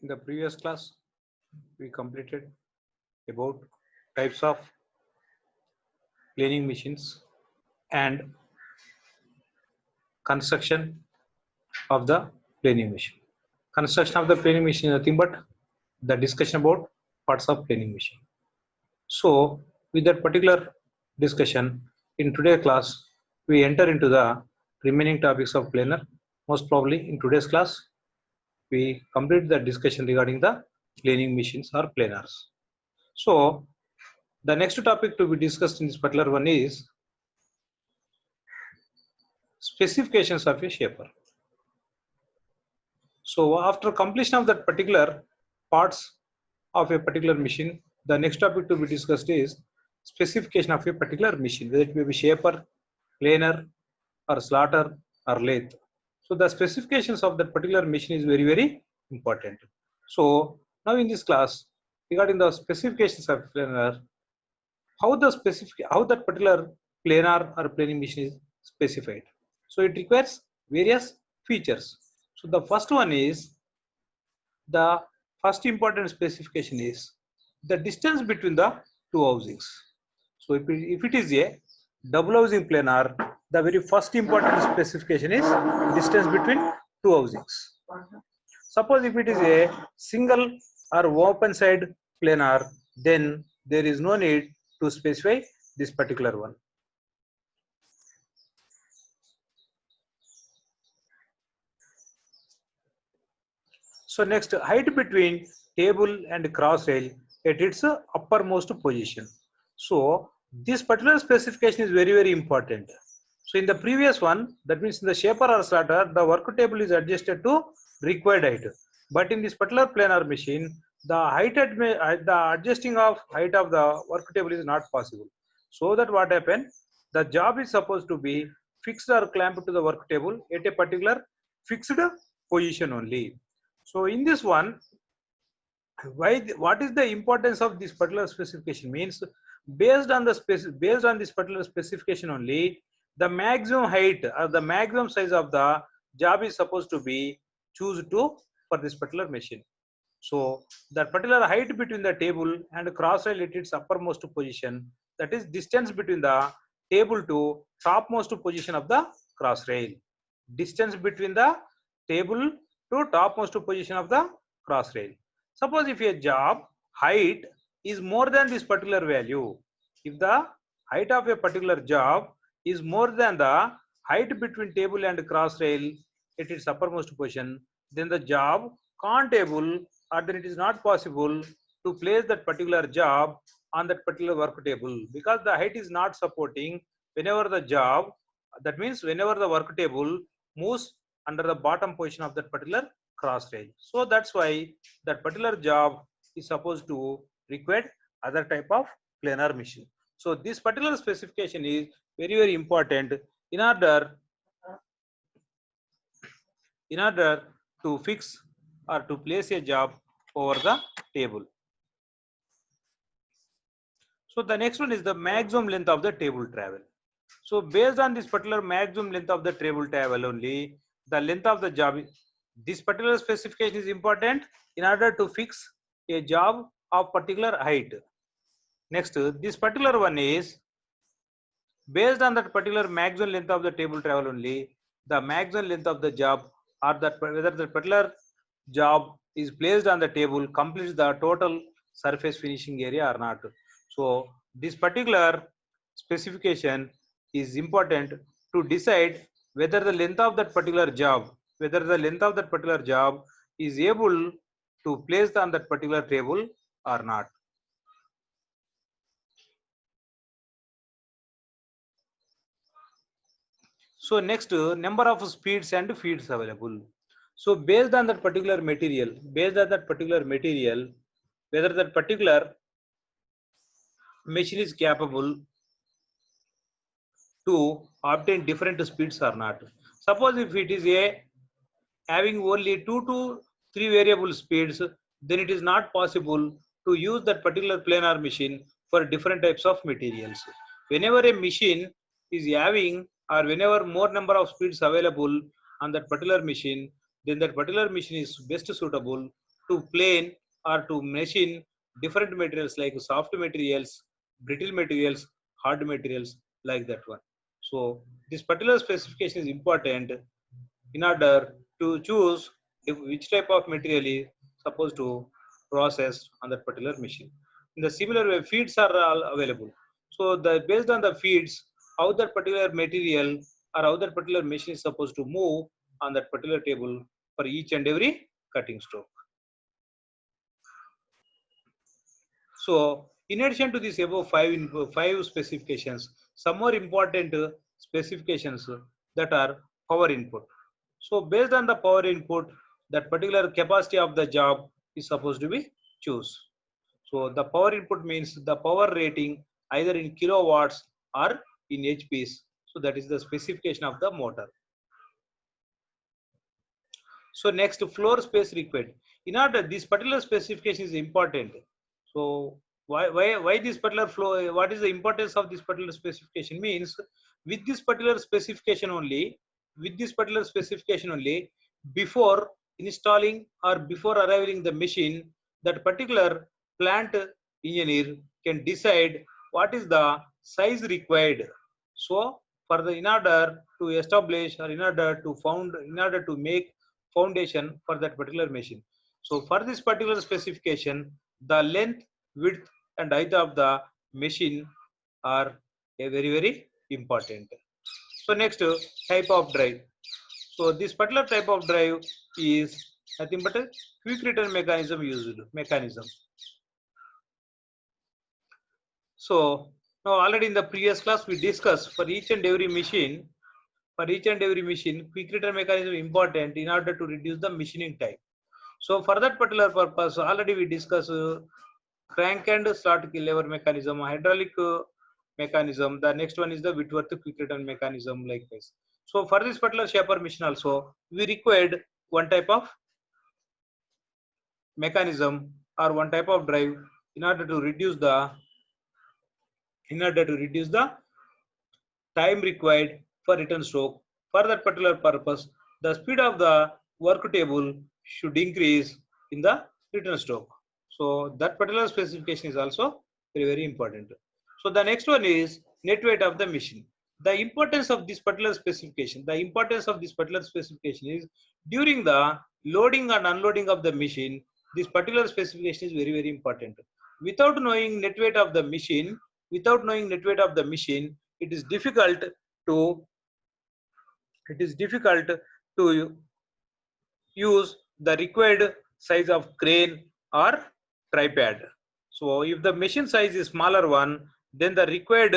In the previous class, we completed about types of planing machines and construction of the planing machine. Construction of the planing machine is nothing but the discussion about parts of planing machine. So, with that particular discussion, in today's class, we enter into the remaining topics of planer. Most probably in today's class, we complete the discussion regarding the planing machines or planers. So, the next topic to be discussed in this particular one is specifications of a shaper. So, after completion of that particular parts of a particular machine, the next topic to be discussed is specification of a particular machine, whether it may be shaper, planer, or slaughter, or lathe. So, the specifications of that particular machine is very important. So, now in this class, regarding the specifications of planer, how that particular planar or planing machine is specified. So it requires various features. So the first one is the first important specification is the distance between the two housings. So if it is a double housing planar, the very first important specification is distance between two housings. Suppose if it is a single or open side planar, then there is no need to specify this particular one. So next, height between table and cross rail at its uppermost position. So this particular specification is very important. So in the previous one, that means in the shaper or slaughter, the work table is adjusted to required height. But in this particular planar machine, the adjusting of height of the work table is not possible. So that what happened, the job is supposed to be fixed or clamped to the work table at a particular fixed position only. So in this one, what is the importance of this particular specification means based on this particular specification only, the maximum height or the maximum size of the job is supposed to be choose to for this particular machine. So that particular height between the table and cross rail at its uppermost position, that is distance between the table to topmost position of the cross rail. Distance between the table to topmost position of the cross rail. Suppose if a job height is more than this particular value, if the height of a particular job is more than the height between table and cross rail at its uppermost position, then the job can't able, or then it is not possible to place that particular job on that particular work table, because the height is not supporting whenever the job, that means whenever the work table moves under the bottom position of that particular cross rail. So that's why that particular job is supposed to require other type of planar machine. So this particular specification is very important in order to fix or to place a job over the table. So the next one is the maximum length of the table travel. So based on this particular maximum length of the table travel only, the length of the job, this particular specification is important in order to fix a job of particular height. Next, this particular one is based on that particular maximum length of the table travel only, the maximum length of the job or that whether the particular job is placed on the table completes the total surface finishing area or not. So this particular specification is important to decide whether the length of that particular job, is able to place on that particular table or not. So next, number of speeds and feeds available. So based on that particular material, whether that particular machine is capable to obtain different speeds or not. Suppose if it is a having only 2 to 3 variable speeds, then it is not possible to use that particular planar machine for different types of materials. Whenever a machine is having, or whenever more number of speeds available on that particular machine, then that particular machine is best suitable to plane or to machine different materials like soft materials, brittle materials, hard materials, like that one. So this particular specification is important in order to choose which type of material is supposed to process on that particular machine. In the similar way, feeds are all available. So the based on the feeds, how that particular material or how that particular machine is supposed to move on that particular table for each and every cutting stroke. So in addition to this above five specifications, some more important specifications that are power input. So based on the power input, that particular capacity of the job is supposed to be choose. So the power input means the power rating either in kilowatts or in HPs. So that is the specification of the motor. So next, floor space required. In order, this particular specification is important. So why this particular flow? What is the importance of this particular specification? Means with this particular specification only, before installing or before arriving the machine, that particular plant engineer can decide what is the size required. So for the in order to establish or in order to make foundation for that particular machine. So for this particular specification, the length, width and height of the machine are a very important. So next, type of drive. So this particular type of drive is nothing but a quick return mechanism. So now already in the previous class we discussed for each and every machine, quick return mechanism is important in order to reduce the machining time. So for that particular purpose, already we discussed crank and slot lever mechanism, hydraulic mechanism. The next one is the Whitworth quick return mechanism, like this. So for this particular shaper machine also, we required one type of mechanism or one type of drive in order to reduce the time required for return stroke. For that particular purpose, the speed of the work table should increase in the return stroke. So that particular specification is also very important. So the next one is net weight of the machine. The importance of this particular specification. Is during the loading and unloading of the machine. This particular specification is very important. Without knowing net weight of the machine, it is difficult to use the required size of crane or tripod. So if the machine size is smaller one, then the required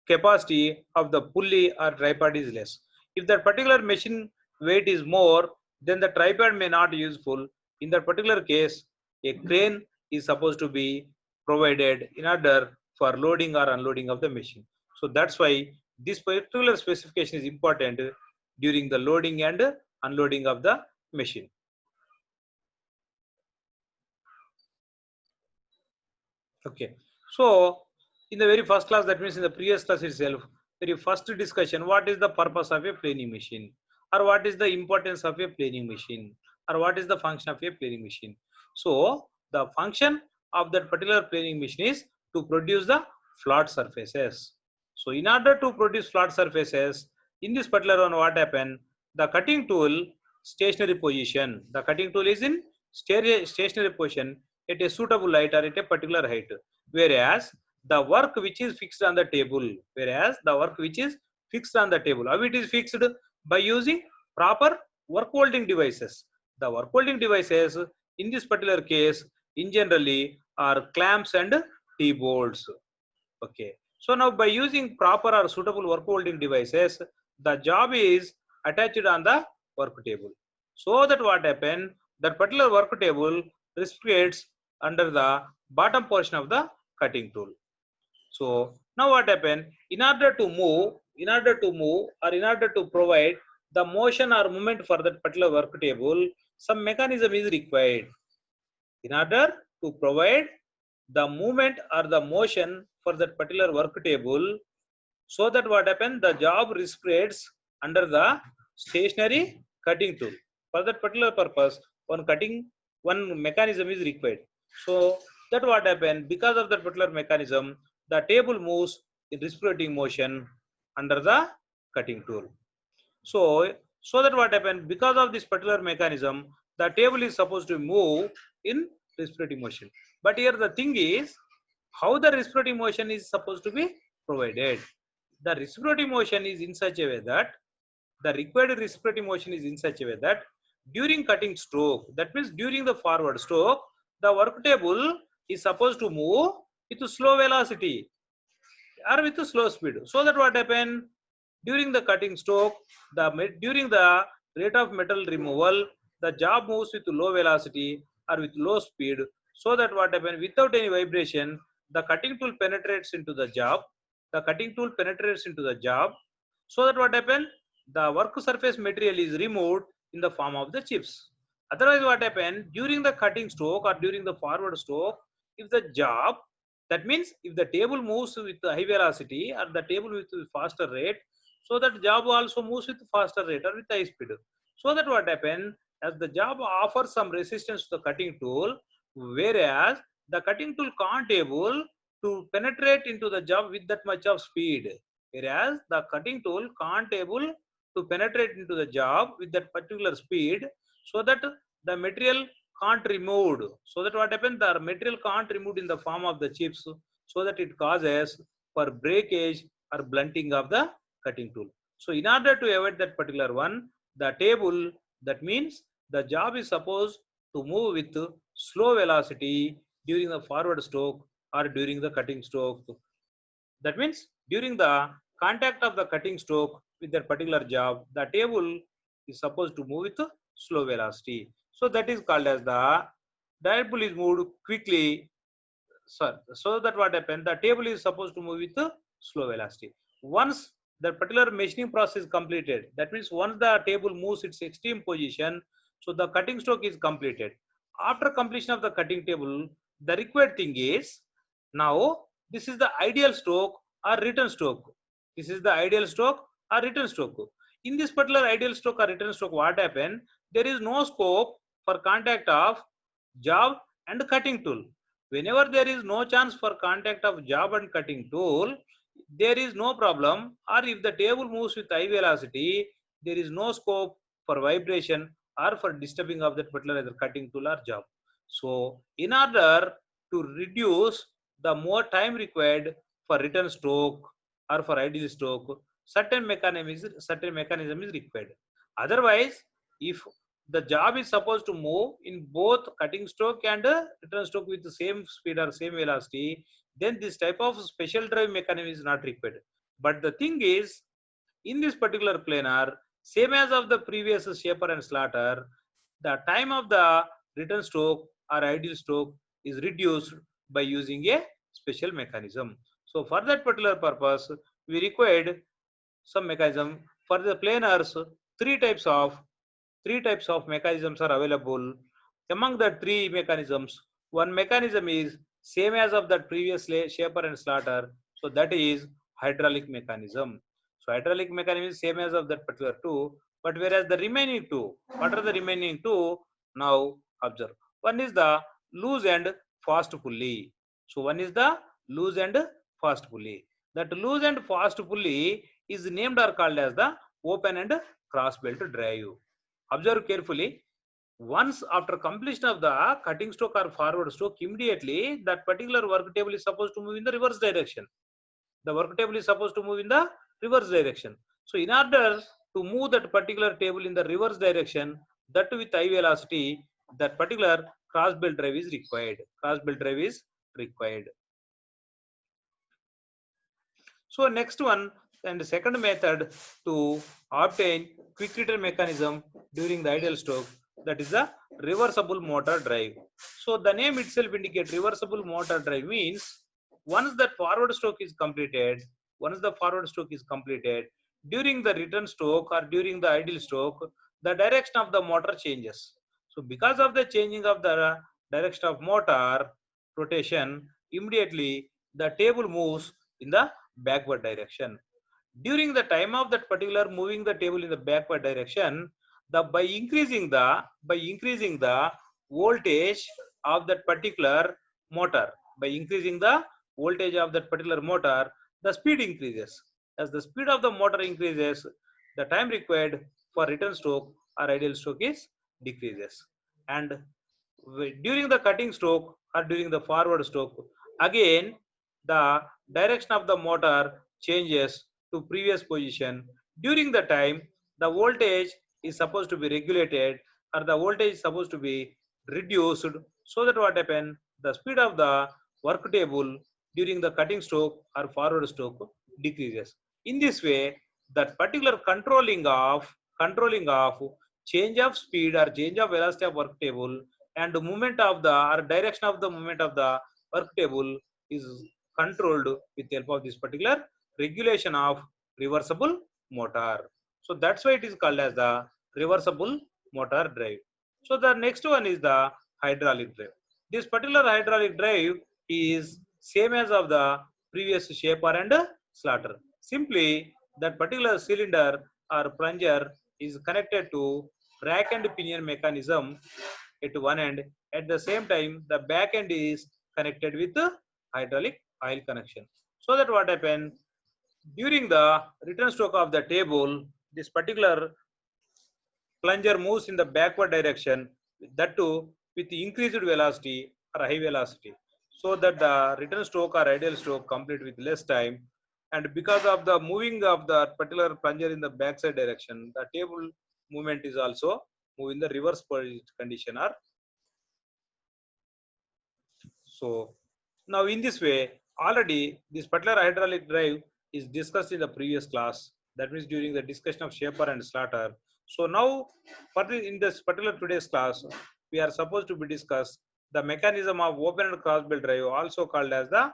capacity of the pulley or tripod is less. If that particular machine weight is more, then the tripod may not useful. In that particular case, a crane is supposed to be provided in order for loading or unloading of the machine. So that's why this particular specification is important during the loading and unloading of the machine. Okay, so in the very first class, that means in the previous class itself, very first discussion, what is the purpose of a planing machine, or what is the importance of a planing machine, or what is the function of a planing machine. So the function of that particular planing machine is to produce the flat surfaces. So in order to produce flat surfaces, in this particular one, what happened? The cutting tool stationary position. The cutting tool is in stationary position at a suitable height or at a particular height. Whereas the work which is fixed on the table, how it is fixed? By using proper work holding devices. The work holding devices in this particular case, in generally, are clamps and T-bolts. Okay. So now by using proper or suitable work holding devices, the job is attached on the work table. So that what happened, that particular work table restrains under the bottom portion of the cutting tool. So now what happened, in order to move or in order to provide the motion or movement for that particular work table, some mechanism is required. In order to provide the movement or the motion for that particular work table, so that what happened, the job restrains under the stationary cutting tool. For that particular purpose, one cutting one mechanism is required. So that what happened, because of that particular mechanism, the table moves in reciprocating motion under the cutting tool. So that what happened, because of this particular mechanism, the table is supposed to move in reciprocating motion. But here the thing is, how the reciprocating motion is supposed to be provided. The reciprocating motion is in such a way that the required reciprocating motion is in such a way that during cutting stroke, that means during the forward stroke, the work table is supposed to move with slow velocity or with slow speed. So that what happened, during the cutting stroke, during the rate of metal removal, the job moves with low velocity or with low speed. So that what happened, without any vibration, the cutting tool penetrates into the job. The cutting tool penetrates into the job. So that what happened, the work surface material is removed in the form of the chips. Otherwise, what happened, during the cutting stroke or during the forward stroke, if the job, that means if the table moves with high velocity or the table with faster rate, so that job also moves with faster rate or with high speed. So that what happened, as the job offers some resistance to the cutting tool, whereas the cutting tool can't able to penetrate into the job with that much of speed. Whereas the cutting tool can't able to penetrate into the job with that particular speed, so that the material can't removed. So that what happens, the material can't removed in the form of the chips, so that it causes for breakage or blunting of the cutting tool. So in order to avoid that particular one, the table, that means the job is supposed to move with slow velocity during the forward stroke or during the cutting stroke. That means during the contact of the cutting stroke with that particular job, the table is supposed to move with slow velocity. So that is called as the table is moved quickly. So that what happened, the table is supposed to move with slow velocity. Once the particular machining process is completed, that means once the table moves its extreme position, so the cutting stroke is completed. After completion of the cutting table, the required thing is, now this is the ideal stroke or return stroke. This is the ideal stroke or return stroke. In this particular ideal stroke or return stroke, what happened? There is no scope for contact of job and cutting tool. Whenever there is no chance for contact of job and cutting tool, there is no problem. Or if the table moves with high velocity, there is no scope for vibration or for disturbing of that particular either cutting tool or job. So in order to reduce the more time required for return stroke or for ideal stroke, certain mechanism is required. Otherwise, if the job is supposed to move in both cutting stroke and return stroke with the same speed or same velocity, then this type of special drive mechanism is not required. But the thing is, in this particular planar, same as of the previous shaper and slaughter, the time of the return stroke or ideal stroke is reduced by using a special mechanism. So for that particular purpose, we required some mechanism. For the planars, three types of mechanisms are available. Among the three mechanisms, one mechanism is same as of that previous shaper and slaughter, so that is hydraulic mechanism. So hydraulic mechanism is same as of that particular two, but whereas the remaining two, what are the remaining two? Now observe. One is the loose and fast pulley. So one is the loose and fast pulley. That loose and fast pulley is named or called as the open and cross belt drive. Observe carefully. Once after completion of the cutting stroke or forward stroke, immediately that particular work table is supposed to move in the reverse direction. The work table is supposed to move in the reverse direction. So in order to move that particular table in the reverse direction, that with high velocity, that particular cross belt drive is required. Cross belt drive is required. So next one and second method to obtain quick return mechanism during the ideal stroke, that is the reversible motor drive. So the name itself indicates reversible motor drive means once that forward stroke is completed, during the return stroke or during the ideal stroke, the direction of the motor changes. So because of the changing of the direction of motor rotation, immediately the table moves in the backward direction. During the time of that particular moving the table in the backward direction, by increasing the voltage of that particular motor. By increasing the voltage of that particular motor, the speed increases. As the speed of the motor increases, the time required for return stroke or ideal stroke is decreases. And during the cutting stroke or during the forward stroke, again the direction of the motor changes to previous position. During the time, the voltage is supposed to be regulated or the voltage is supposed to be reduced, so that what happen, the speed of the work table during the cutting stroke or forward stroke decreases. In this way, that particular controlling of change of speed or change of velocity of work table and movement of the or direction of the movement of the work table is controlled with the help of this particular regulation of reversible motor. So that's why it is called as the reversible motor drive. So the next one is the hydraulic drive. This particular hydraulic drive is same as of the previous shaper and slaughter. Simply that particular cylinder or plunger is connected to rack and pinion mechanism at one end. At the same time, the back end is connected with the hydraulic oil connection. So that what happen, during the return stroke of the table, this particular plunger moves in the backward direction, that too with increased velocity or high velocity, so that the return stroke or ideal stroke complete with less time. And because of the moving of the particular plunger in the backside direction, the table movement is also moving the reverse condition or so. Now in this way, already this particular hydraulic drive is discussed in the previous class. That means during the discussion of shaper and slaughter. So now in this particular today's class, we are supposed to be discuss the mechanism of open and cross belt drive, also called as the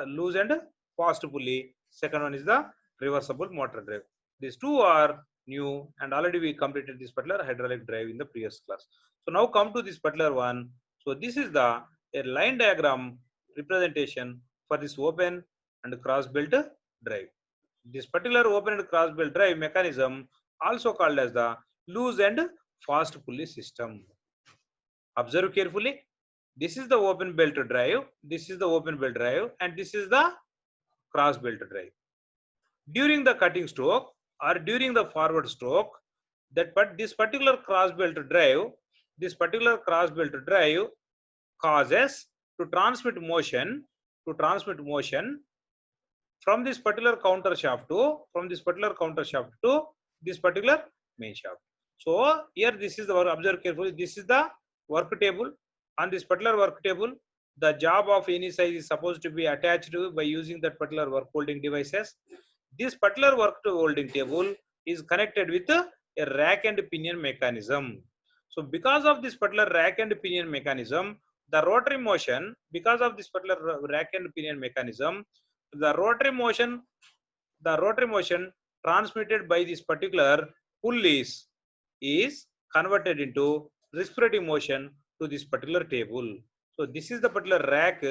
loose and fast pulley. Second one is the reversible motor drive. These two are new and already we completed this particular hydraulic drive in the previous class. So now come to this particular one. So this is the a line diagram representation for this open and cross belt drive. This particular open and cross belt drive mechanism also called as the loose and fast pulley system. Observe carefully. This is the open belt drive, this is the open belt drive, and this is the cross belt drive. During the cutting stroke or during the forward stroke, this particular cross belt drive, causes to transmit motion from this particular counter shaft to this particular main shaft. So here this is the work, observe carefully, this is the work table. On this particular work table, the job of any size is supposed to be attached to by using that particular work holding devices. This particular work holding table is connected with a rack and pinion mechanism. So because of this particular rack and pinion mechanism, the rotary motion, because of this particular rack and pinion mechanism, the rotary motion transmitted by this particular pulleys is converted into respiratory motion to this particular table. So this is the particular rack,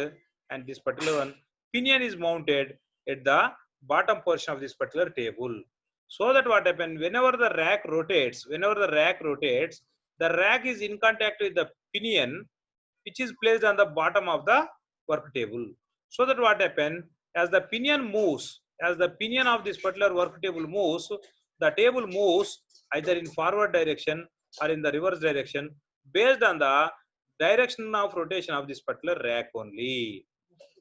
and this particular one pinion is mounted at the bottom portion of this particular table. So that what happens, whenever the rack rotates, the rack is in contact with the pinion, which is placed on the bottom of the work table. So that what happens, as the pinion moves, as the pinion of this particular work table moves, the table moves either in forward direction or in the reverse direction based on the direction of rotation of this particular rack only.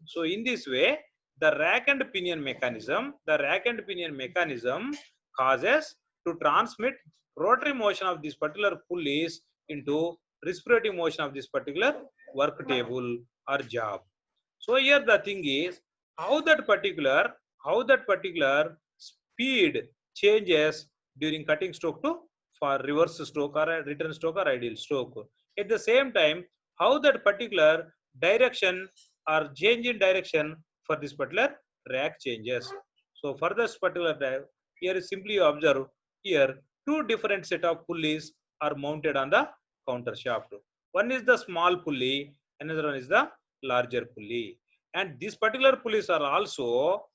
So in this way, the rack and pinion mechanism causes to transmit rotary motion of this particular pulleys into respiratory motion of this particular work table or job. So here the thing is how that particular speed changes during cutting stroke to for reverse stroke or a return stroke or ideal stroke. At the same time, how that particular direction or change in direction for this particular rack changes. So for this particular drive, here simply observe here two different set of pulleys are mounted on the counter shaft. One is the small pulley, another one is the larger pulley. And these particular pulleys are also,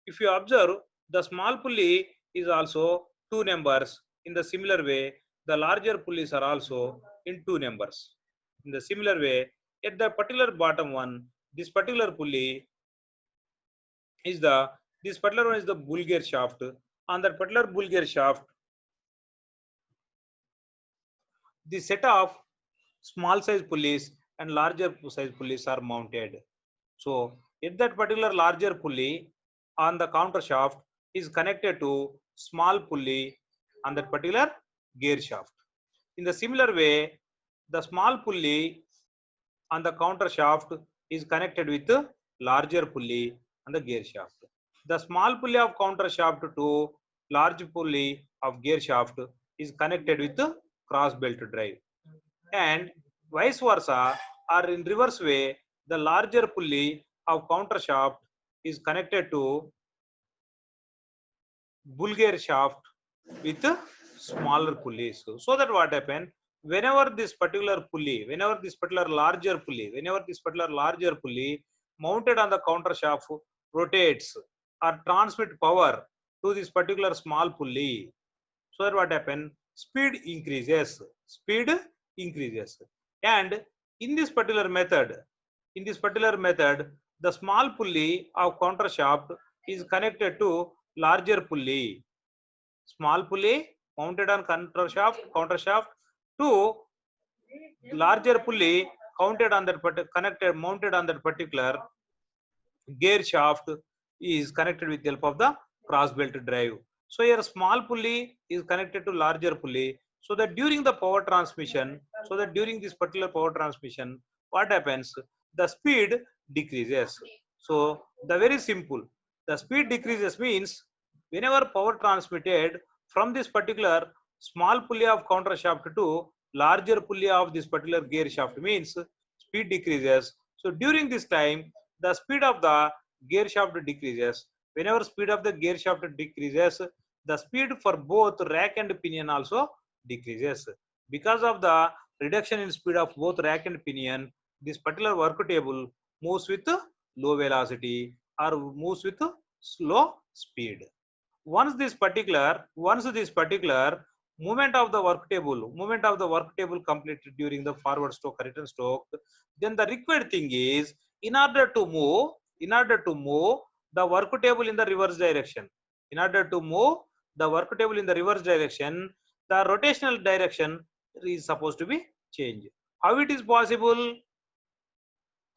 if you observe, the small pulley is also 2 numbers. In the similar way, the larger pulleys are also in 2 numbers. In the similar way, at the particular bottom one, this particular pulley is this particular one is the bull gear shaft. On that particular bull gear shaft, the set of small size pulleys and larger size pulleys are mounted. So if that particular larger pulley on the counter shaft is connected to small pulley on that particular gear shaft. In the similar way, the small pulley on the counter shaft is connected with the larger pulley on the gear shaft. The small pulley of counter shaft to large pulley of gear shaft is connected with the cross belt drive, and vice versa, or in reverse way, the larger pulley of counter shaft is connected to bull gear shaft with smaller pulleys. So that what happen, whenever this particular larger pulley mounted on the counter shaft rotates or transmit power to this particular small pulley, so that what happen, speed increases, and in this particular method, the small pulley of counter shaft is connected to larger pulley, small pulley mounted on counter shaft to larger pulley mounted on that particular gear shaft is connected with the help of the cross belt drive. So here small pulley is connected to larger pulley, so that during the power transmission, this particular power transmission, what happens, the speed decreases. So the very simple, the speed decreases means whenever power transmitted from this particular small pulley of counter shaft to larger pulley of this particular gear shaft means speed decreases. So during this time, the speed of the gear shaft decreases. Whenever speed of the gear shaft decreases, the speed for both rack and pinion also decreases. Because of the reduction in speed of both rack and pinion, this particular work table moves with low velocity or moves with slow speed. Once this particular movement of the work table completed during the forward stroke or return stroke, then the required thing is, in order to move the work table in the reverse direction, the rotational direction is supposed to be changed. How it is possible?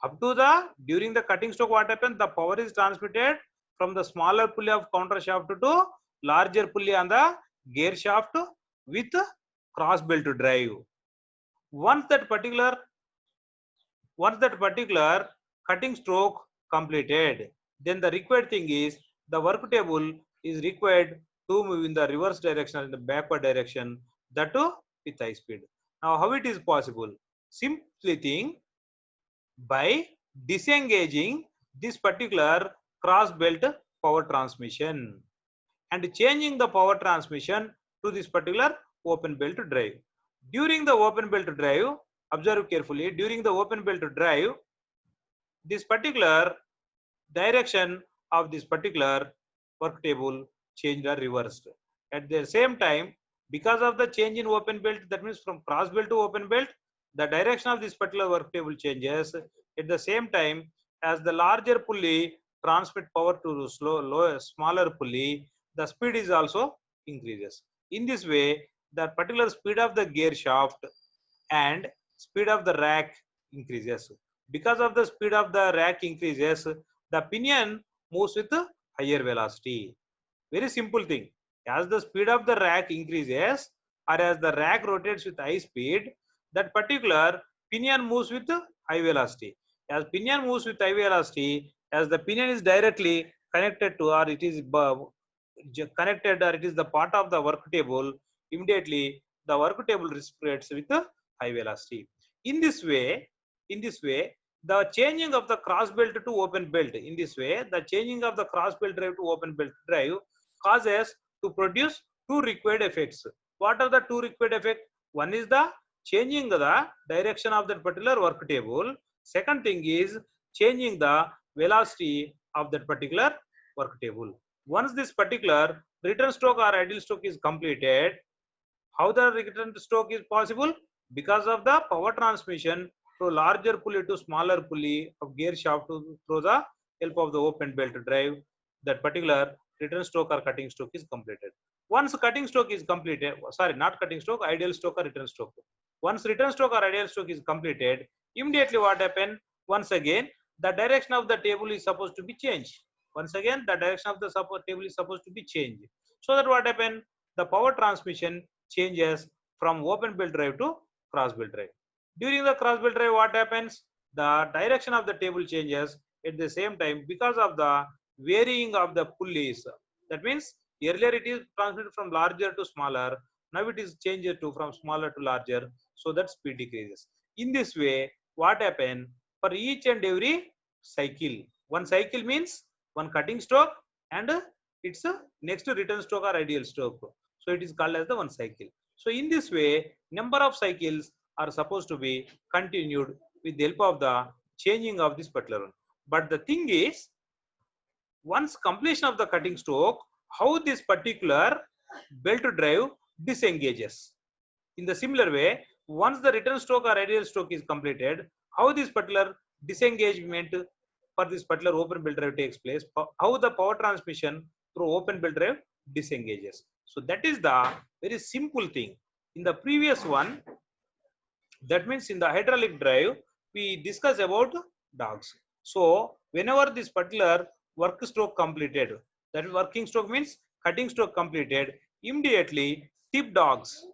Up to the during the cutting stroke, what happens, the power is transmitted from the smaller pulley of counter shaft to larger pulley on the gear shaft with cross belt drive. Once that particular cutting stroke completed, then the required thing is, the work table is required to move in the reverse direction or in the backward direction, that too with high speed. Now how it is possible? Simply think, by disengaging this particular cross belt power transmission and changing the power transmission to this particular open belt drive. During the open belt drive, observe carefully, during the open belt drive, this particular direction of this particular work table changed or reversed. At the same time, because of the change in open belt, that means from cross belt to open belt, the direction of this particular work table changes. At the same time, as the larger pulley transmit power to the smaller pulley, the speed is also increases. In this way, the particular speed of the gear shaft and speed of the rack increases. Because of the speed of the rack increases, the pinion moves with higher velocity. Very simple thing. As the speed of the rack increases, or as the rack rotates with high speed, that particular pinion moves with high velocity. As pinion moves with high velocity, as the pinion is directly connected to, or it is connected, or it is the part of the work table, immediately the work table spreads with high velocity. In this way, the changing of the cross belt to open belt, the changing of the cross belt drive to open belt drive causes to produce two required effects. What are the two required effects? One is the changing the direction of that particular work table. Second thing is changing the velocity of that particular work table. Once this particular return stroke or idle stroke is completed, how the return stroke is possible? Because of the power transmission through larger pulley to smaller pulley of gear shaft through the help of the open belt drive, that particular return stroke or cutting stroke is completed. Once cutting stroke is completed, sorry, not cutting stroke, ideal stroke or return stroke. Once return stroke or ideal stroke is completed, immediately what happen? Once again, the direction of the table is supposed to be changed. Once again, the direction of the table is supposed to be changed. So that what happen? The power transmission changes from open belt drive to cross belt drive. During the cross belt drive, what happens? The direction of the table changes at the same time because of the varying of the pulleys. That means earlier it is transmitted from larger to smaller. Now it is changed to from smaller to larger. So that speed decreases. In this way, what happen? For each and every cycle, one cycle means one cutting stroke and its next return stroke or ideal stroke. So it is called as the one cycle. So in this way, number of cycles are supposed to be continued with the help of the changing of this particular one. But the thing is, once completion of the cutting stroke, how this particular belt drive disengages. In the similar way, once the return stroke or ideal stroke is completed, how this particular disengagement for this particular open belt drive takes place, how the power transmission through open belt drive disengages. So that is the very simple thing. In the previous one, that means in the hydraulic drive, we discuss about dogs. So whenever this particular work stroke completed, that working stroke means cutting stroke completed, immediately tip dogs.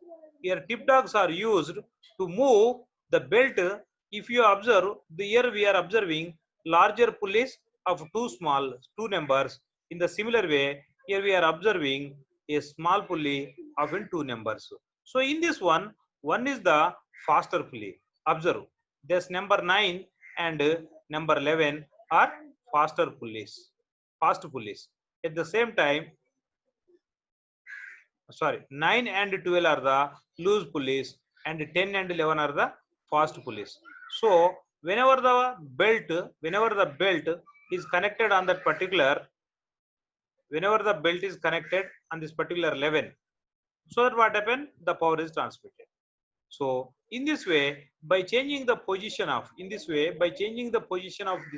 Here tip dogs are used to move the belt. If you observe, here we are observing larger pulleys of two numbers. In the similar way, here we are observing a small pulley of in two numbers. So in this one is the faster pulley. Observe, this number 9 and number 11 are faster pulleys, fast pulleys. At the same time, sorry, 9 and 12 are the loose pulleys and 10 and 11 are the fast pulleys. So whenever the belt is connected on that particular, whenever the belt is connected on this particular 11, so that what happen? The power is transmitted. So in this way, by changing the position of this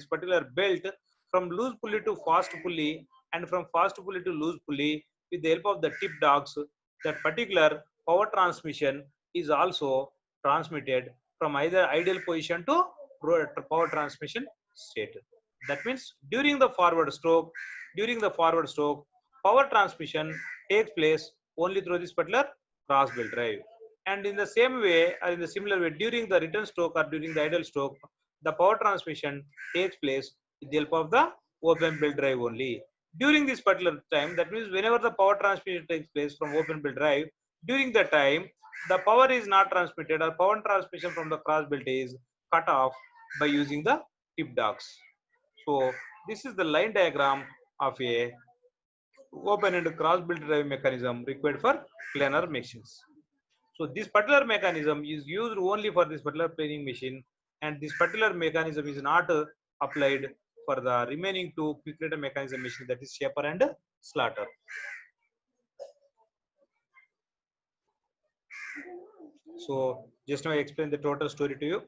particular belt from loose pulley to fast pulley and from fast pulley to loose pulley with the help of the tip dogs, that particular power transmission is also transmitted from either ideal position to power transmission state. That means during the forward stroke, power transmission takes place only through this particular cross belt drive. And in the same way, or in the similar way, during the return stroke or during the idle stroke, the power transmission takes place with the help of the open belt drive only. During this particular time, that means whenever the power transmission takes place from open belt drive, during that time, the power is not transmitted or power transmission from the cross belt is cut off by using the tip dogs. So this is the line diagram of a open and cross belt drive mechanism required for planar machines. So this particular mechanism is used only for this particular planing machine, and this particular mechanism is not applied for the remaining two quick return mechanism machines, that is shaper and slaughter. So just now I explained the total story to you.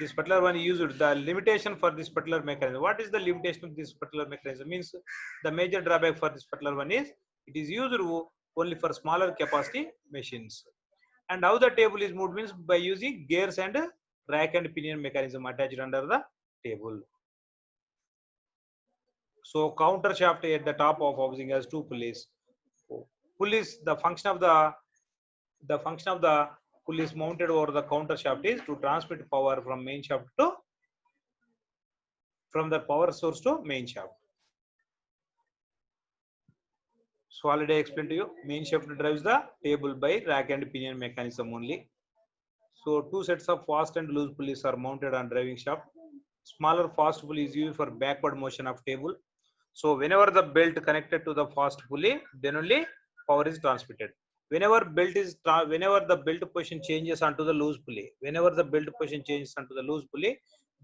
This particular one used the limitation for this particular mechanism. What is the limitation of this particular mechanism? Means the major drawback for this particular one is it is used only for smaller capacity machines. And how the table is moved means by using gears and rack and pinion mechanism attached under the table. So counter shaft at the top of housing has two pulleys. Pulleys, the function of the pulleys mounted over the counter shaft is to transmit power from main shaft to the power source to main shaft. So already I explained to you, main shaft drives the table by rack and pinion mechanism only. So two sets of fast and loose pulleys are mounted on driving shaft. Smaller fast pulley is used for backward motion of table. So whenever the belt connected to the fast pulley, then only power is transmitted. Whenever the belt position changes onto the loose pulley,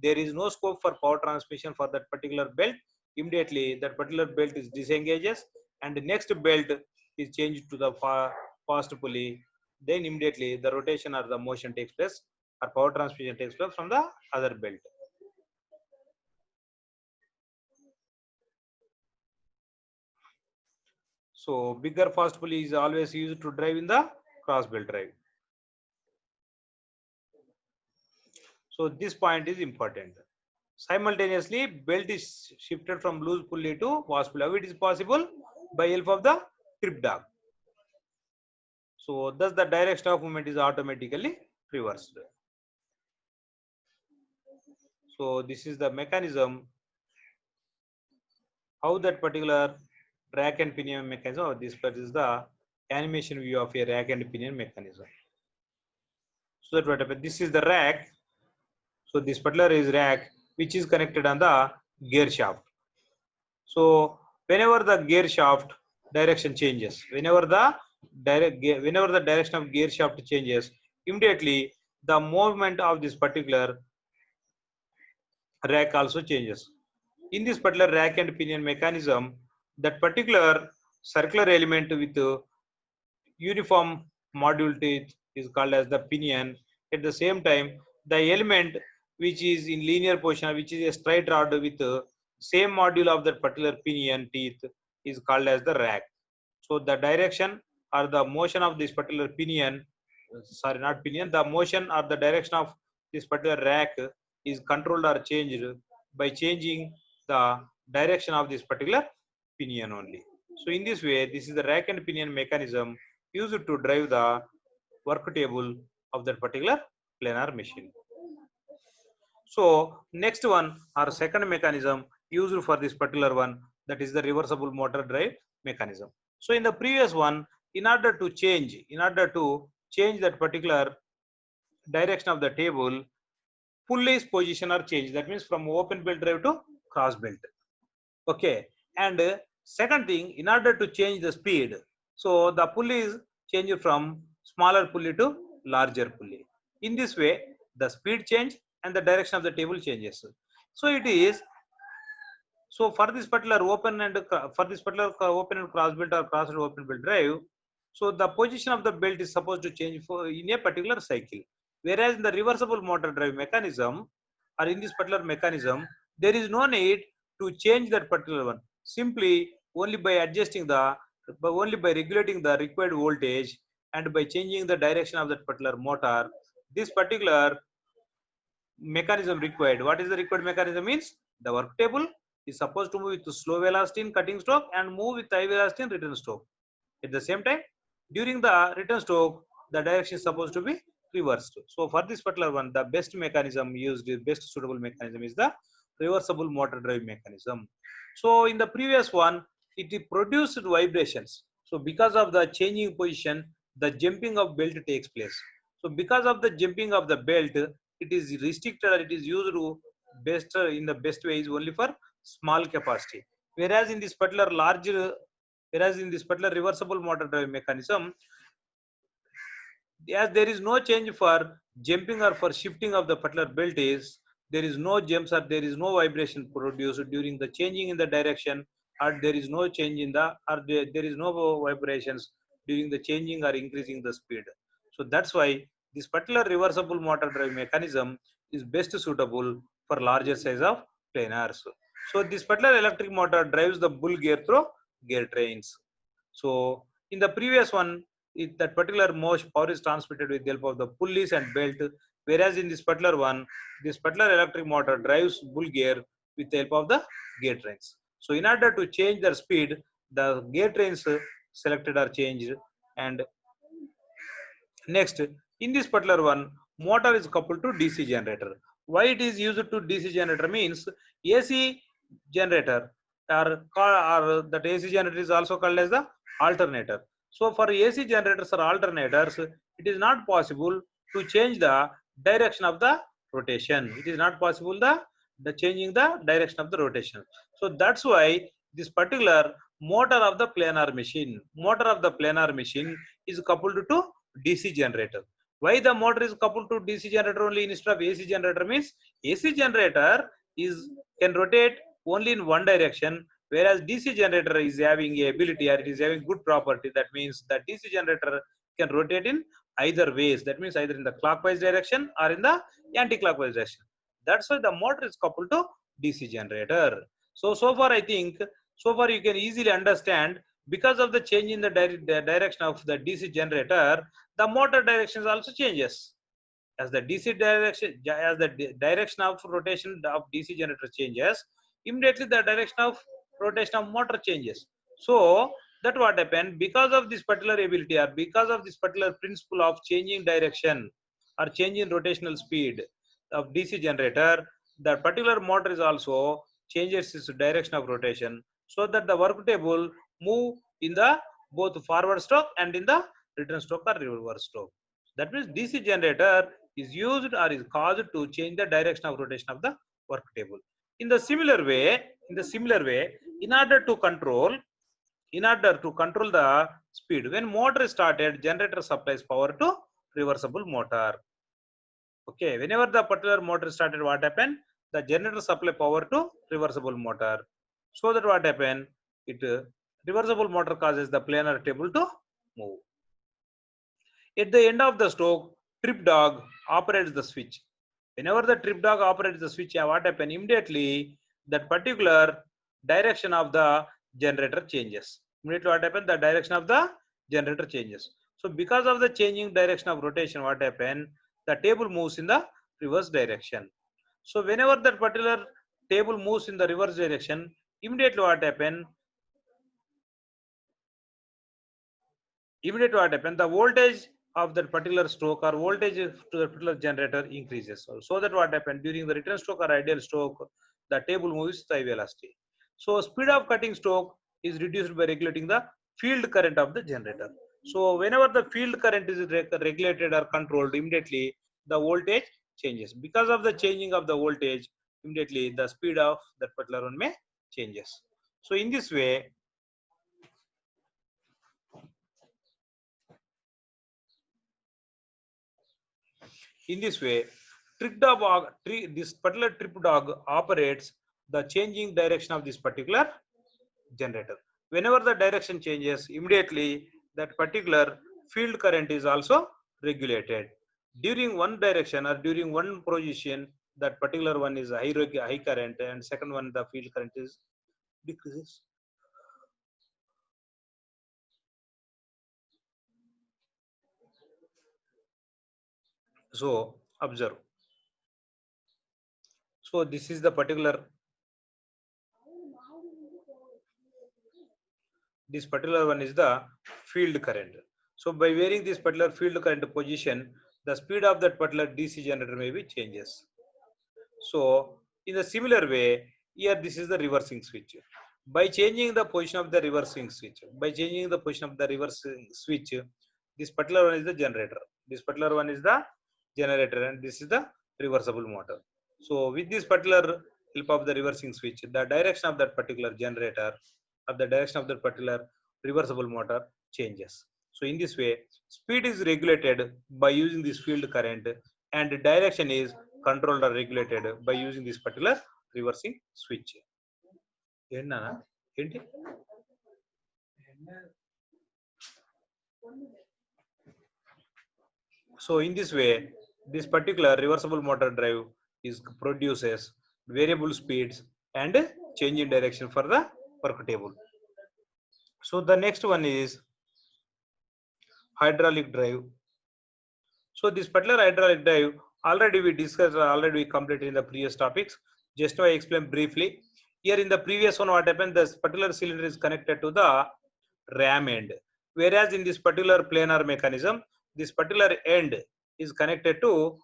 there is no scope for power transmission for that particular belt. Immediately that particular belt is disengages and the next belt is changed to the fast pulley. Then immediately the rotation or the motion takes place. or power transmission takes place from the other belt. So bigger fast pulley is always used to drive in the cross belt drive. So this point is important. Simultaneously, belt is shifted from loose pulley to fast pulley. How it is possible? By help of the grip dog. So thus the direction of movement is automatically reversed. So this is the mechanism, how that particular rack and pinion mechanism, or this part is the animation view of a rack and pinion mechanism. So that what happens, this is the rack. So this particular is rack which is connected on the gear shaft. So whenever the gear shaft direction changes, whenever the direction of gear shaft changes, immediately the movement of this particular rack also changes. In this particular rack and pinion mechanism, that particular circular element with uniform module teeth is called as the pinion. At the same time, the element which is in linear position, which is a straight rod with same module of that particular pinion teeth, is called as the rack. So the direction or the motion of this particular pinion, sorry, not pinion, the motion or the direction of this particular rack is controlled or changed by changing the direction of this particular pinion only. So in this way, this is the rack and pinion mechanism used to drive the work table of that particular planar machine. So next one, our second mechanism used for this particular one, that is the reversible motor drive mechanism. So in the previous one, in order to change that particular direction of the table, pulley's position are changed. That means from open belt drive to cross belt. Okay. And second thing, in order to change the speed, so the pulley is changed from smaller pulley to larger pulley. In this way, the speed change and the direction of the table changes. So it is, so for this particular open and open and cross belt or cross and open belt drive, so the position of the belt is supposed to change for in a particular cycle. Whereas in the reversible motor drive mechanism, or in this particular mechanism, there is no need to change that particular one. Simply only by adjusting only by regulating the required voltage and by changing the direction of that particular motor, this particular mechanism required. What is the required mechanism means? The work table is supposed to move with slow velocity in cutting stroke and move with high velocity in return stroke. At the same time, during the return stroke, the direction is supposed to be reversed. So for this particular one, the best mechanism used, the best suitable mechanism is the reversible motor drive mechanism. So in the previous one, it produced vibrations. So because of the changing position, the jumping of belt takes place. So because of the jumping of the belt, it is restricted or it is used to best in the best way is only for small capacity. Whereas in this particular reversible motor drive mechanism, as there is no change for jumping or for shifting of the particular belt is, there is no jumps or there is no vibration produced during the changing in the direction, or there is no change in the, or there is no vibrations during the changing or increasing the speed. So that's why this particular reversible motor drive mechanism is best suitable for larger size of planars. So this particular electric motor drives the bull gear through gear trains. So in the previous one, that particular motion power is transmitted with the help of the pulleys and belt, whereas in this particular one, this particular electric motor drives bull gear with the help of the gear trains. So in order to change their speed, the gear trains selected are changed. And next, in this particular one, motor is coupled to DC generator. Why it is used to DC generator means AC generator, or that AC generator is also called as the alternator. So for AC generators or alternators, it is not possible to change the direction of the rotation. It is not possible the changing the direction of the rotation. So that's why this particular motor of the planar machine is coupled to DC generator. Why the motor is coupled to DC generator only instead of AC generator means AC generator can rotate only in one direction, whereas DC generator is having a ability, or it is having good property. That means that DC generator can rotate in either ways. That means either in the clockwise direction or in the anti-clockwise direction. That's why the motor is coupled to DC generator. So far I think, so far you can easily understand, because of the change in the direction of the DC generator, the motor direction also changes. As the DC direction, as the direction of rotation of DC generator changes, immediately the direction of rotation of motor changes. So that what happened, because of this particular ability or because of this particular principle of changing direction or changing rotational speed of DC generator, the particular motor is also changes its direction of rotation, so that the work table move in the both forward stroke and in the return stroke or reverse stroke. That means DC generator is used or is caused to change the direction of rotation of the work table. In the similar way, in order to control the speed, when motor is started, generator supplies power to reversible motor. Okay, whenever the particular motor started, what happened? The generator supply power to reversible motor. So that what happened? It reversible motor causes the planar table to move. At the end of the stroke, trip dog operates the switch. Whenever the trip dog operates the switch, what happens? Immediately that particular direction of the generator changes. Immediately what happens? The direction of the generator changes. So because of the changing direction of rotation, what happens? The table moves in the reverse direction. So whenever that particular table moves in the reverse direction, immediately what happens? Immediately what happens? The voltage of that particular stroke or voltage to the particular generator increases. So that what happened during the return stroke or ideal stroke, the table moves the velocity. So speed of cutting stroke is reduced by regulating the field current of the generator. So whenever the field current is regulated or controlled, immediately the voltage changes. Because of the changing of the voltage, immediately the speed of that particular one may changes. So in this way, this particular trip dog operates the changing direction of this particular generator. Whenever the direction changes, immediately that particular field current is also regulated. During one direction or during one position, that particular one is high current, and second one the field current is decreases. So observe. So this is the particular, this particular one is the field current. So by varying this particular field current position, the speed of that particular DC generator may be changes. So in a similar way, here this is the reversing switch. By changing the position of the reversing switch, this particular one is the generator. This particular one is the generator, and this is the reversible motor. So with this particular help of the reversing switch, the direction of that particular generator, of the direction of that particular reversible motor changes. So in this way, speed is regulated by using this field current, and direction is controlled or regulated by using this particular reversing switch. ఏంటి? So in this way, this particular reversible motor drive is produces variable speeds and change in direction for the work table. So the next one is hydraulic drive. So this particular hydraulic drive already we discussed, already we completed in the previous topics. Just to explain briefly. Here in the previous one, what happened? This particular cylinder is connected to the ram end, whereas in this particular planar mechanism, this particular end is connected to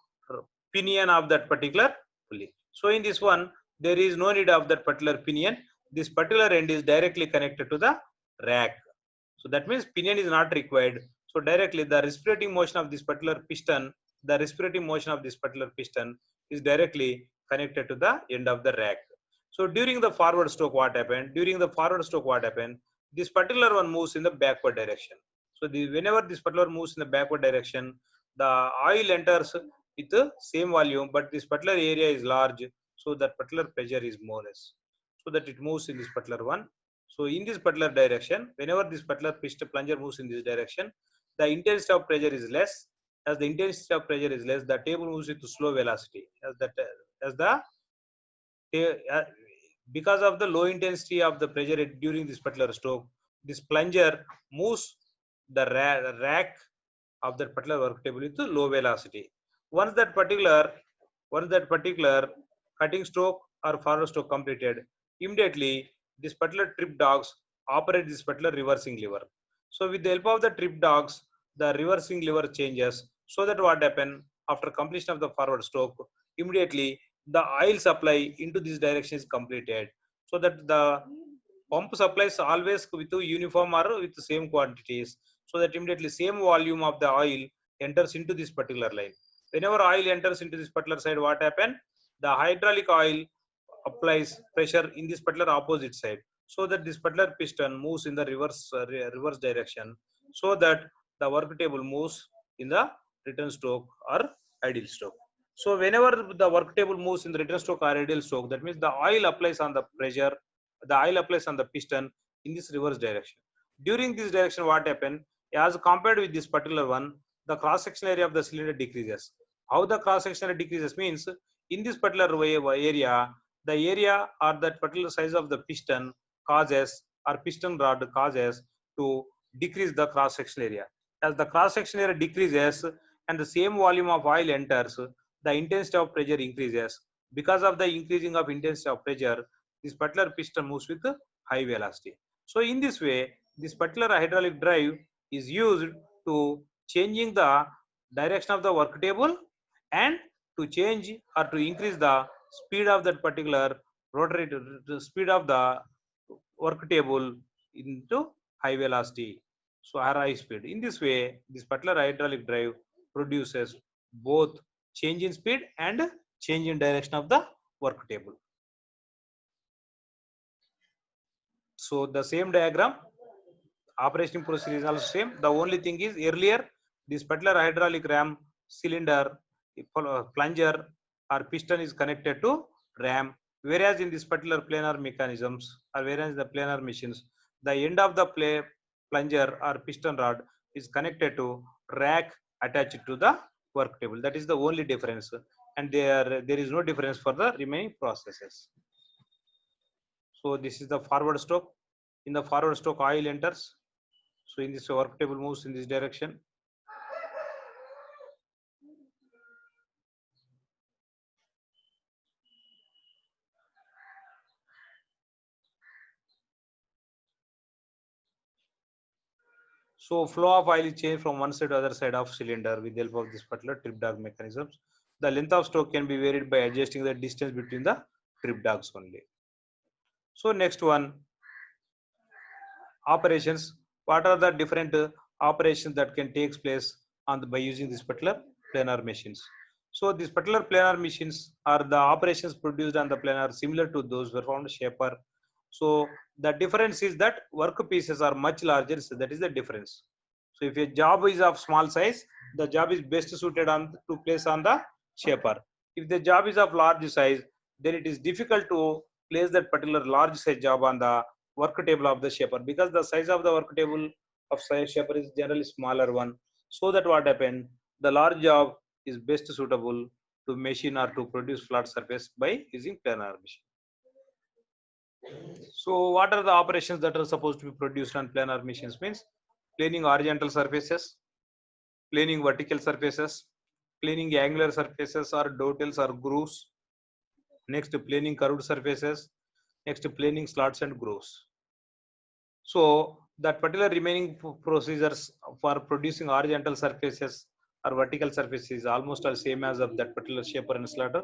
pinion of that particular pulley. So in this one, there is no need of that particular pinion. This particular end is directly connected to the rack. So that means pinion is not required. So directly the respirating motion of this particular piston, is directly connected to the end of the rack. So during the forward stroke, what happened? This particular one moves in the backward direction. So whenever this particular moves in the backward direction, the oil enters with the same volume, but this particular area is large, so that particular pressure is more less. So that it moves in this particular one. So in this particular direction, whenever this particular piston plunger moves in this direction, the intensity of pressure is less, as the intensity of pressure is less, the table moves with slow velocity. As the uh, because of the low intensity of the pressure during this particular stroke, this plunger moves the rack of that particular work table with low velocity. Once that particular cutting stroke or forward stroke completed, immediately this particular trip dogs operate this particular reversing lever. So with the help of the trip dogs, the reversing lever changes, so that what happen after completion of the forward stroke, immediately the oil supply into this direction is completed, so that the pump supplies always with uniform or with the same quantities, so that immediately same volume of the oil enters into this particular line. Whenever oil enters into this particular side, what happen, the hydraulic oil applies pressure in this particular opposite side, so that this particular piston moves in the reverse direction, so that the work table moves in the return stroke or ideal stroke. So whenever the work table moves in the return stroke or ideal stroke, that means the oil applies on the pressure, the oil applies on the piston in this reverse direction. During this direction, what happen, as compared with this particular one, the cross sectional area of the cylinder decreases. How the cross sectional area decreases means, in this particular area, the area or that particular size of the piston causes, or piston rod causes to decrease the cross sectional area. As the cross sectional area decreases and the same volume of oil enters, the intensity of pressure increases. Because of the increasing of intensity of pressure, this particular piston moves with high velocity. So in this way, this particular hydraulic drive is used to changing the direction of the work table, and to change or to increase the speed of that particular rotary, the speed of the work table into high velocity, so high speed. In this way, this particular hydraulic drive produces both change in speed and change in direction of the work table. So the same diagram, operating procedure is also same. The only thing is, earlier this particular hydraulic ram cylinder, plunger or piston is connected to ram, whereas in this particular planar mechanisms, or whereas the planar machines, the end of the plunger or piston rod is connected to rack attached to the work table. That is the only difference, and there is no difference for the remaining processes. So this is the forward stroke. In the forward stroke, oil enters. So in this, work table moves in this direction. So flow of oil is changed from one side to other side of cylinder with the help of this particular trip dog mechanisms. The length of stroke can be varied by adjusting the distance between the trip dogs only. So next one, operations. What are the different operations that can take place on by using this particular planar machines? So these particular planar machines are the operations produced on the planar similar to those performed shaper. So the difference is that work pieces are much larger. So that is the difference. So if a job is of small size, the job is best suited on to place on the shaper. If the job is of large size, then it is difficult to place that particular large size job on the work table of the shaper, because the size of the work table of shaper is generally smaller one. So that what happened, the large job is best suitable to machine or to produce flat surface by using planar machine. So what are the operations that are supposed to be produced on planar machines? Means planing horizontal surfaces, planing vertical surfaces, planing angular surfaces or dovetails or grooves, next planing curved surfaces, next planing slots and grooves. So that particular remaining procedures for producing horizontal surfaces or vertical surfaces is almost the same as of that particular shaper and slaughter.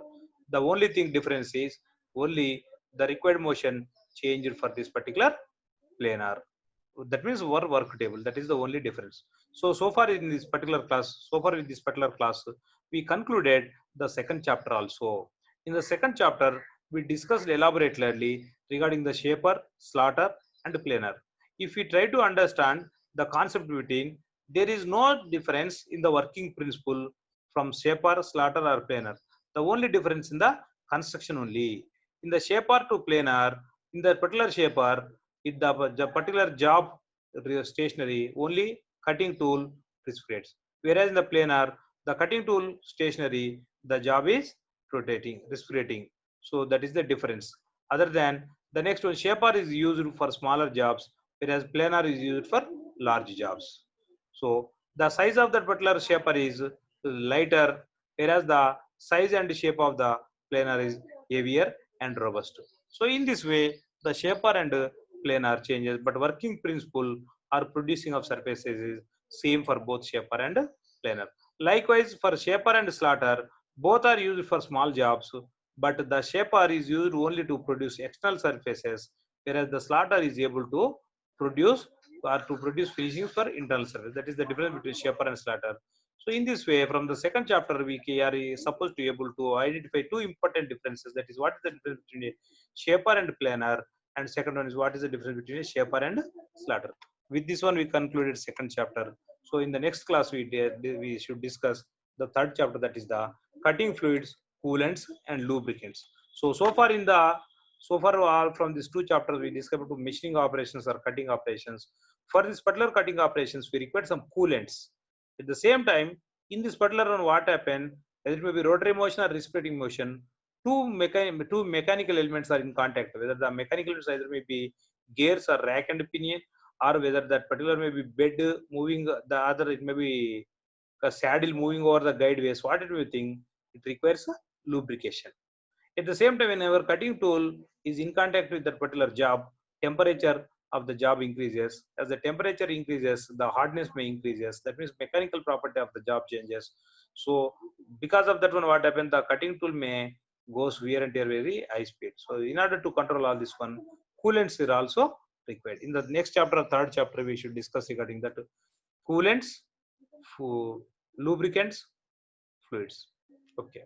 The only thing difference is only the required motion changed for this particular planar. That means work table. That is the only difference. So far in this particular class, we concluded the second chapter also. In the second chapter, we discussed elaborately regarding the shaper, slaughter, and planar. If we try to understand the concept between, there is no difference in the working principle from shaper, slaughter, or planar. The only difference in the construction only. In the shaper to planar, in the particular shaper, the particular job stationary, only cutting tool is spreads. Whereas in the planar, The cutting tool stationary, the job is respirating. So that is the difference. Other than the next one, shaper is used for smaller jobs, whereas planer is used for large jobs. So the size of that particular shaper is lighter, whereas the size and shape of the planer is heavier and robust. So in this way, the shaper and planer changes, but working principle or producing of surfaces is same for both shaper and planer. Likewise, for shaper and slaughter, both are used for small jobs, but the shaper is used only to produce external surfaces, whereas the slaughter is able to produce finishing for internal surface. That is the difference between shaper and slaughter. So in this way, from the second chapter, we are supposed to be able to identify two important differences. That is, what is the difference between a shaper and planer, and second one is what is the difference between a shaper and slaughter. With this one, we concluded second chapter. So in the next class, we should discuss the third chapter, that is the cutting fluids, coolants, and lubricants. So far all from these two chapters, we discovered to machining operations or cutting operations. For this particular cutting operations, we require some coolants. At the same time, in this particular one, what happened, whether it may be rotary motion or reciprocating motion, two mechanical elements are in contact. Whether the mechanical elements either may be gears or rack and pinion, or whether that particular may be bed moving, the other it may be a saddle moving over the guideways. What it will think, it requires a lubrication. At the same time, whenever cutting tool is in contact with that particular job, temperature of the job increases. As the temperature increases, the hardness may increases. That means mechanical property of the job changes. So because of that one, what happens? The cutting tool may goes wear and tear very high speed. So in order to control all this one, coolants are also required. In the next chapter, third chapter, we should discuss regarding that coolants, lubricants, fluids. Okay.